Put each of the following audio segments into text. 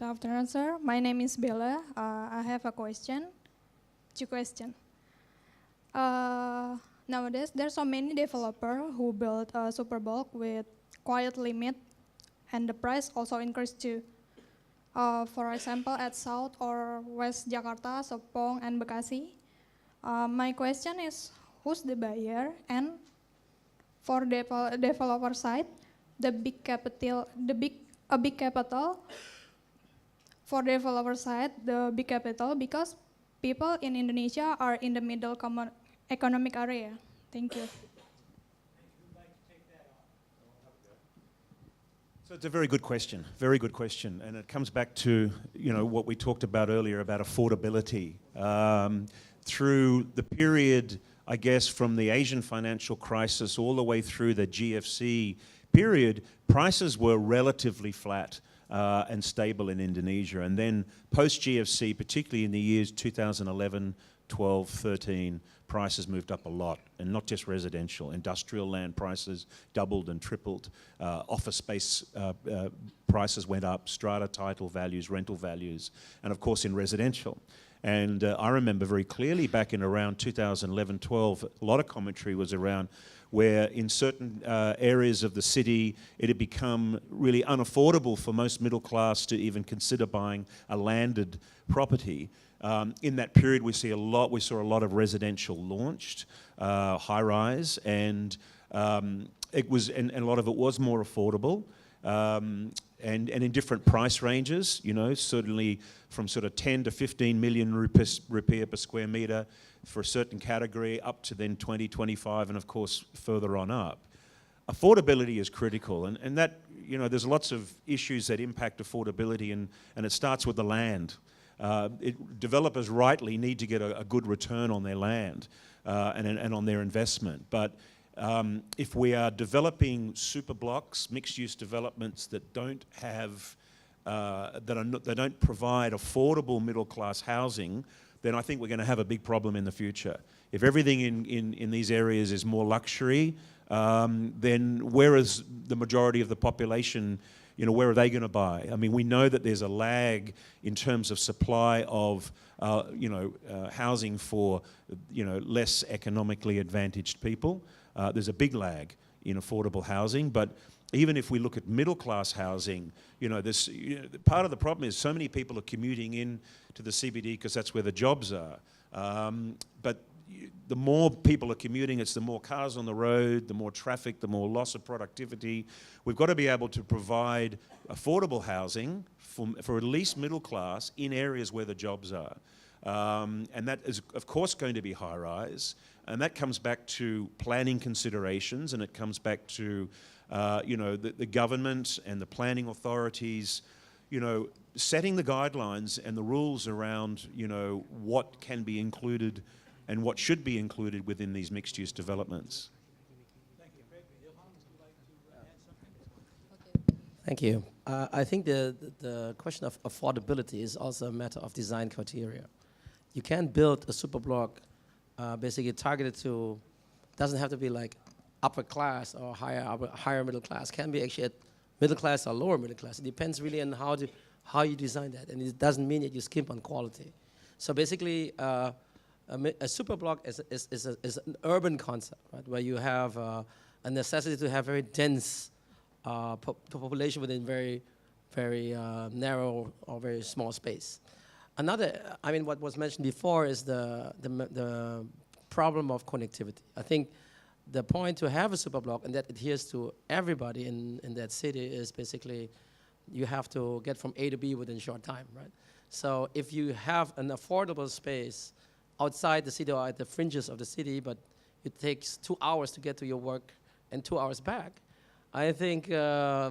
Good afternoon, sir. My name is Bella. I have a question. Two questions. Nowadays, there's so many developers who build a Superblock with quiet limit, and the price also increased too. For example, at South or West Jakarta, Serpong, and Bekasi. My question is, who's the buyer? And for developer side, a big capital. For developer side, the big capital, because people in Indonesia are in the middle economic area. Thank you. So it's a very good question, and it comes back to what we talked about earlier about affordability. Through the period, I guess, from the Asian financial crisis all the way through the GFC period, prices were relatively flat and stable in Indonesia. And then post-GFC, particularly in the years 2011, 12, 13, prices moved up a lot, and not just residential. Industrial land prices doubled and tripled. Office space prices went up, strata title values, rental values, and of course in residential. And I remember very clearly back in around 2011, 12, a lot of commentary was around where in certain areas of the city, it had become really unaffordable for most middle class to even consider buying a landed property. In that period, we saw a lot of residential launched, high-rise, and a lot of it was more affordable. And in different price ranges, certainly from sort of 10 to 15 million rupiah per square meter for a certain category, up to then 20, 25, and of course further on up. Affordability is critical, and that, there's lots of issues that impact affordability, and it starts with the land. Developers rightly need to get a good return on their land and on their investment, but if we are developing super blocks, mixed-use developments that don't have, that don't provide affordable middle-class housing, then I think we're going to have a big problem in the future. If everything in these areas is more luxury, then where is the majority of the population? Where are they going to buy? I mean, we know that there's a lag in terms of supply of, housing for, less economically advantaged people. There's a big lag in affordable housing, but even if we look at middle-class housing, part of the problem is so many people are commuting in to the CBD because that's where the jobs are. But the more people are commuting, it's the more cars on the road, the more traffic, the more loss of productivity. We've got to be able to provide affordable housing for at least middle class in areas where the jobs are. And that is, of course, going to be high-rise. And that comes back to planning considerations, and it comes back to, the government and the planning authorities, setting the guidelines and the rules around, what can be included and what should be included within these mixed-use developments. Thank you. Johan, would you like to add something? Thank you. I think the question of affordability is also a matter of design criteria. You can't build a super block basically targeted to, doesn't have to be like upper class or higher middle class. Can be actually at middle class or lower middle class. It depends really on how you design that, and it doesn't mean that you skimp on quality. So basically, a super block is an urban concept, right, where you have a necessity to have very dense population within very narrow or very small space. Another, what was mentioned before is the problem of connectivity. I think the point to have a super block and that adheres to everybody in that city is basically you have to get from A to B within a short time, right? So if you have an affordable space outside the city or at the fringes of the city, but it takes 2 hours to get to your work and 2 hours back, I think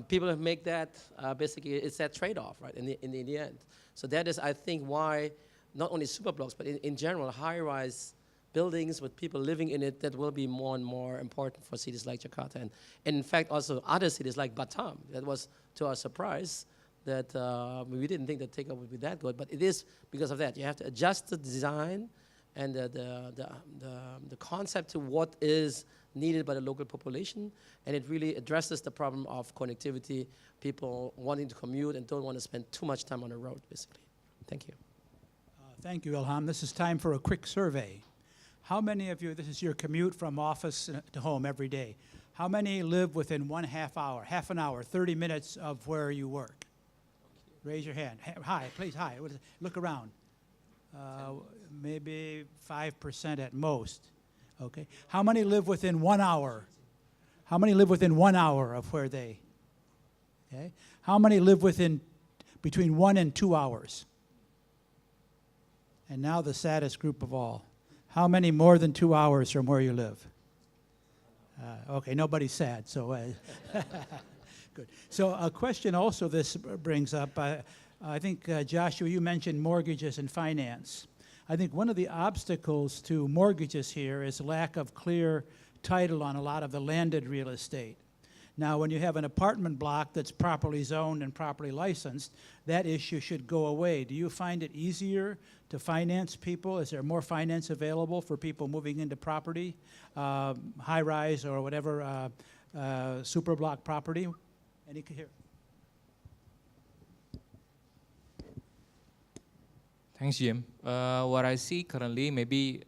people make that, basically it's that trade-off, right, in the end. So that is, I think, why not only super blocks, but in general, high-rise buildings with people living in it, that will be more and more important for cities like Jakarta. And in fact, also other cities like Batam. That was, to our surprise, that we didn't think the take-up would be that good, but it is because of that. You have to adjust the design and the concept to what is needed by the local population, and it really addresses the problem of connectivity, people wanting to commute and don't want to spend too much time on the road, basically. Thank you. Thank you, Ilham. This is time for a quick survey. How many of you, this is your commute from office to home every day, how many live within half an hour, 30 minutes of where you work? Raise your hand. Hi, please, hi. Look around. Maybe 5% at most. Okay. How many live within 1 hour? How many live within 1 hour of where they? Okay. How many live within between 1 and 2 hours? And now the saddest group of all. How many more than 2 hours from where you live? Okay, nobody's sad, so good. So a question also this brings up, I think, Joshua, you mentioned mortgages and finance. I think one of the obstacles to mortgages here is lack of clear title on a lot of the landed real estate. Now, when you have an apartment block that's properly zoned and properly licensed, that issue should go away. Do you find it easier to finance people? Is there more finance available for people moving into property, high-rise or whatever, superblock property? Any here? Thanks, Jim. What I see currently, maybe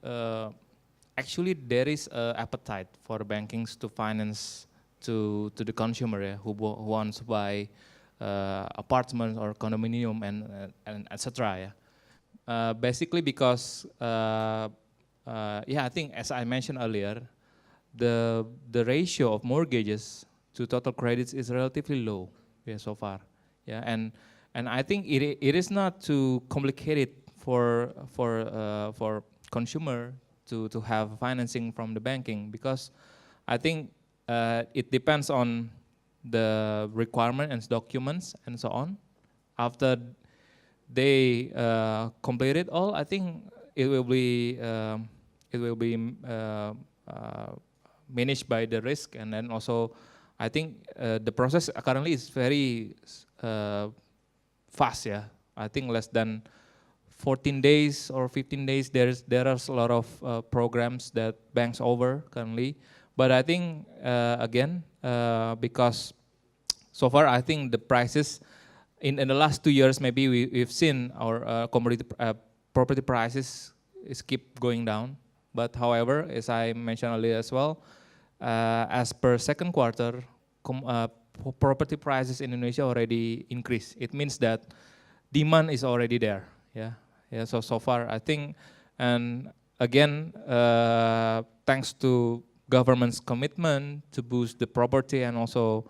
actually there is appetite for the bankings to finance to the consumer, yeah, who wants to buy apartments or condominium and etc. Yeah. Basically because yeah, I think as I mentioned earlier, the ratio of mortgages to total credits is relatively low, yeah, so far. Yeah, and I think it is not too complicated for consumer to have financing from the banking, because I think it depends on the requirement and documents and so on. After they complete it all, I think it will be managed by the risk, and then also I think the process currently is very fast. Yeah, I think less than 14 days or 15 days. There are a lot of programs that banks offer currently. But I think, again, because so far I think the prices, in the last 2 years, maybe we've seen our commodity property prices keep going down. But however, as I mentioned earlier as well, as per second quarter, property prices in Indonesia already increased. It means that demand is already there. Yeah, yeah. So far I think, and again, thanks to government's commitment to boost the property and also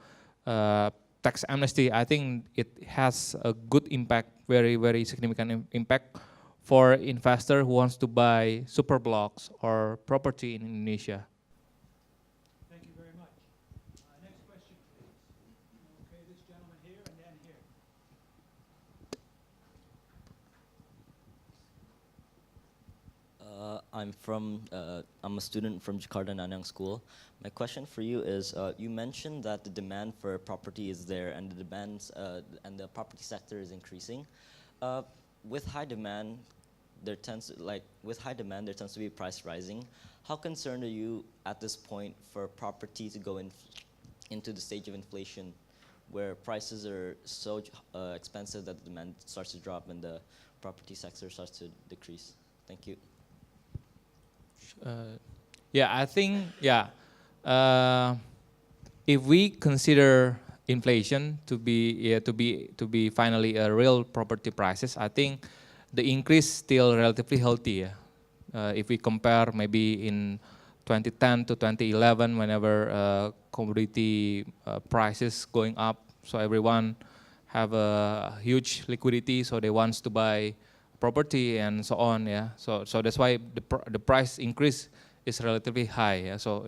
tax amnesty, I think it has a good impact, very significant impact for investor who wants to buy superblocks or property in Indonesia. Thank you very much. Next question, please. Okay, this gentleman here and then here. I'm a student from Jakarta Nanyang School. My question for you is, you mentioned that the demand for property is there and the demands and the property sector is increasing. With high demand, there tends to be price rising. How concerned are you at this point for property to go into the stage of inflation, where prices are so expensive that the demand starts to drop and the property sector starts to decrease? Thank you. Yeah, I think, yeah, if we consider inflation to be finally a real property prices, I think the increase still relatively healthy. If we compare maybe in 2010 to 2011, whenever commodity prices going up, so everyone have a huge liquidity, so they wants to buy property and so on. Yeah, so that's why the price increase is relatively high. Yeah? So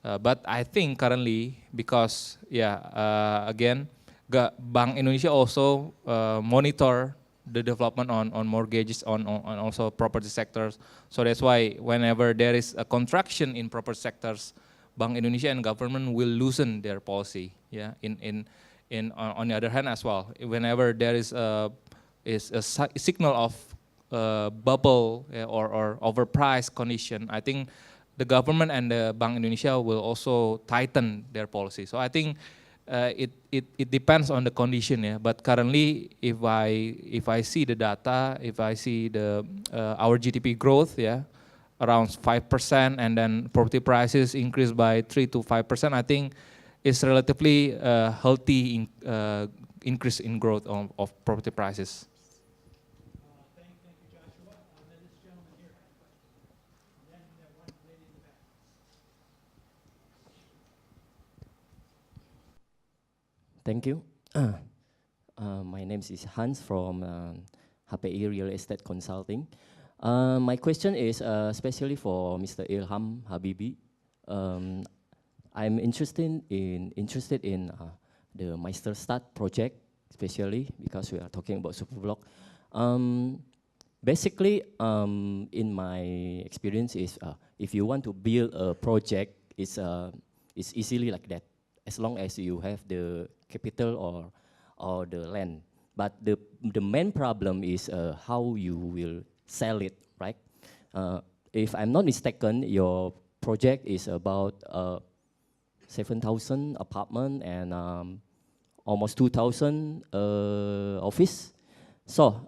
but I think currently, because again, Bank Indonesia also monitor the development on mortgages on also property sectors. So that's why whenever there is a contraction in property sectors, Bank Indonesia and government will loosen their policy. Yeah, on the other hand as well, whenever there is a signal of bubble or overpriced condition, I think the government and the Bank Indonesia will also tighten their policy. So I think it depends on the condition, yeah. But currently, if I see the data, if I see the our GDP growth, yeah, around 5%, and then property prices increase by 3 to 5%, I think it's relatively healthy increase in growth of property prices. Thank you, Joshua. Then this gentleman here had a question. And then one lady in the back. Thank you. My name is Hans from HPI Real Estate Consulting. My question is especially for Mr. Ilham Habibi. I'm interested in the Meisterstad project, especially because we are talking about Superblock. Basically, in my experience, is if you want to build a project, it's easily like that, as long as you have the capital or the land. But the main problem is how you will sell it, right? If I'm not mistaken, your project is about 7,000 apartment and almost 2,000 office. So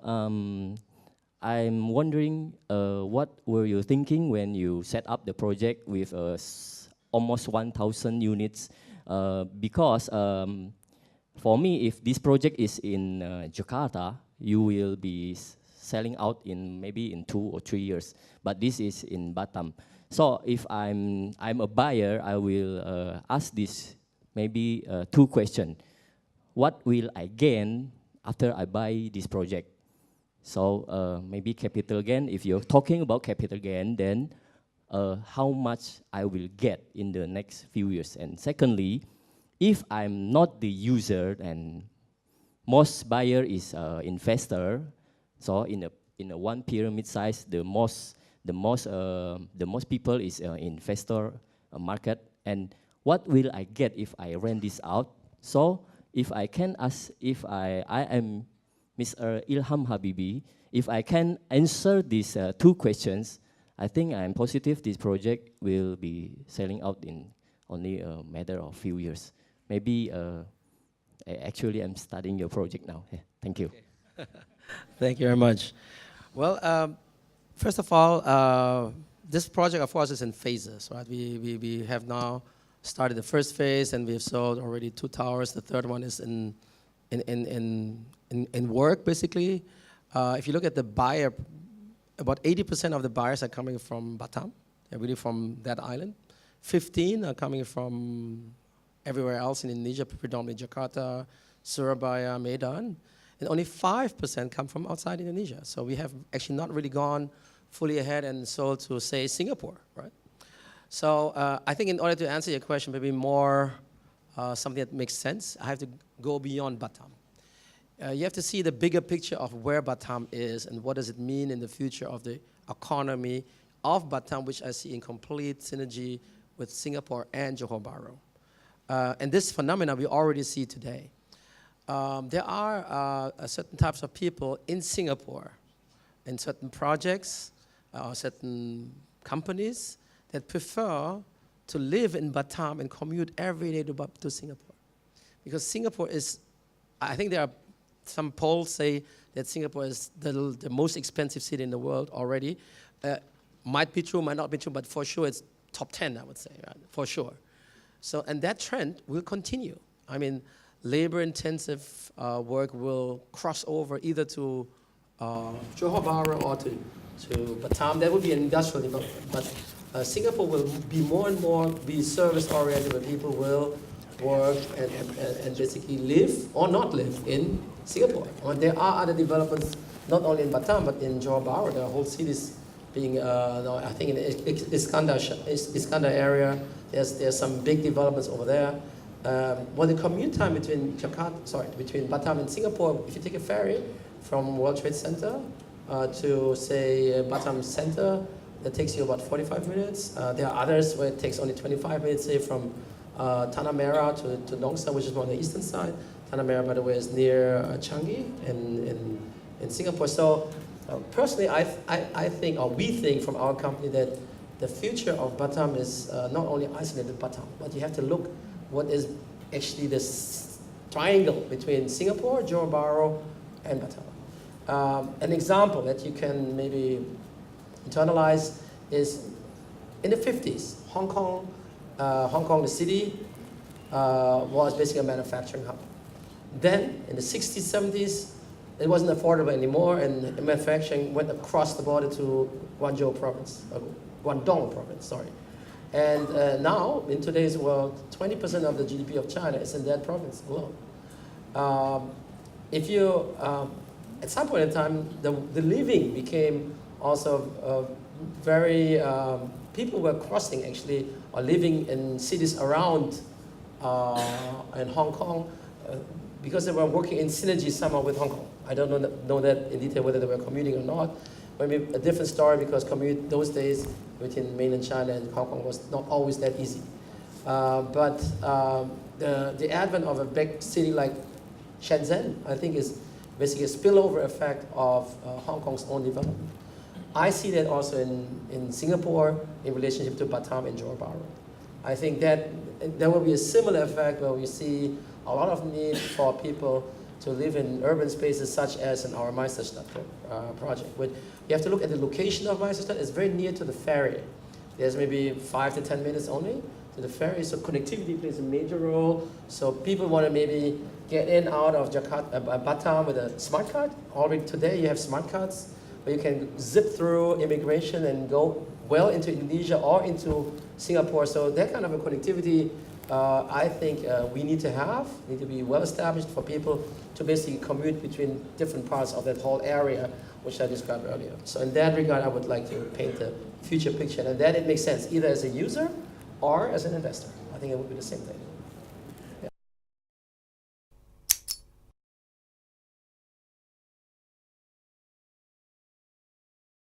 I'm wondering what were you thinking when you set up the project with almost 1,000 units? Because for me, if this project is in Jakarta, you will be selling out in maybe in 2 or 3 years. But this is in Batam. So if I'm a buyer, I will ask this maybe 2 questions. What will I gain after I buy this project? So maybe capital gain. If you're talking about capital gain, then how much I will get in the next few years. And secondly, if I'm not the user and most buyer is investor, so in a one pyramid size, the most people is investor market. And what will I get if I rent this out? So if I can ask, if I am Mr. Ilham Habibi, if I can answer these 2 questions, I think I'm positive this project will be selling out in only a matter of few years. Maybe, actually I'm studying your project now. Yeah, thank you. Okay. Thank you very much. Well, first of all, this project, of course, is in phases, right? We have now started the first phase, and we have sold already 2 towers. The third one is in work, basically. If you look at the buyer, about 80% of the buyers are coming from Batam, really from that island. 15 are coming from everywhere else in Indonesia, predominantly Jakarta, Surabaya, Medan. And only 5% come from outside Indonesia. So we have actually not really gone fully ahead and sold to, say, Singapore, right? So I think in order to answer your question, maybe more something that makes sense, I have to go beyond Batam. You have to see the bigger picture of where Batam is and what does it mean in the future of the economy of Batam, which I see in complete synergy with Singapore and Johor Bahru. And this phenomena we already see today. There are certain types of people in Singapore, in certain projects, certain companies that prefer to live in Batam and commute every day to Singapore. Because Singapore is, I think there are some polls say that Singapore is the most expensive city in the world already. Might be true, might not be true, but for sure it's top 10, I would say, right? For sure. So, and that trend will continue. I mean, labor-intensive work will cross over either to Johor Bahru or to Batam. That would be an industrial development. But Singapore will be more and more be service-oriented, where people will work and basically live or not live in Singapore. There are other developments, not only in Batam, but in Johor Bahru. There are whole cities being, I think in the Iskandar area, there's some big developments over there. Well, the commute time between between Batam and Singapore, if you take a ferry from World Trade Center to, say, Batam Center, that takes you about 45 minutes. There are others where it takes only 25 minutes, say, from Tanah Merah to Nongsa, which is more on the eastern side. Tanah Merah, by the way, is near Changi in Singapore. So personally, I think, or we think from our company, that the future of Batam is not only isolated Batam, but you have to look what is actually this triangle between Singapore, Johor Bahru, and Batam. An example that you can maybe internalize is in the 50s, Hong Kong, the city, was basically a manufacturing hub. Then in the 60s, 70s, it wasn't affordable anymore, and manufacturing went across the border to Guangzhou province, Guangdong province, sorry. And now, in today's world, 20% of the GDP of China is in that province alone. If you, at some point in time, the living became also very, people were crossing actually, or living in cities around in Hong Kong, because they were working in synergy somehow with Hong Kong. I don't know that in detail whether they were commuting or not. Maybe a different story, because commute those days between mainland China and Hong Kong was not always that easy. But the advent of a big city like Shenzhen, I think, is basically a spillover effect of Hong Kong's own development. I see that also in Singapore in relationship to Batam and Johor Bahru. I think that there will be a similar effect where we see a lot of need for people to live in urban spaces such as in our Meisterstadt project. But you have to look at the location of Meisterstadt. It's very near to the ferry. There's maybe 5 to 10 minutes only to the ferry, so connectivity plays a major role. So people want to maybe get in out of Jakarta, Batam with a smart card. Already today you have smart cards where you can zip through immigration and go well into Indonesia or into Singapore. So that kind of a connectivity, I think we need to be well established for people to basically commute between different parts of that whole area, which I described earlier. So in that regard, I would like to paint the future picture, and then it makes sense either as a user or as an investor. I think it would be the same thing.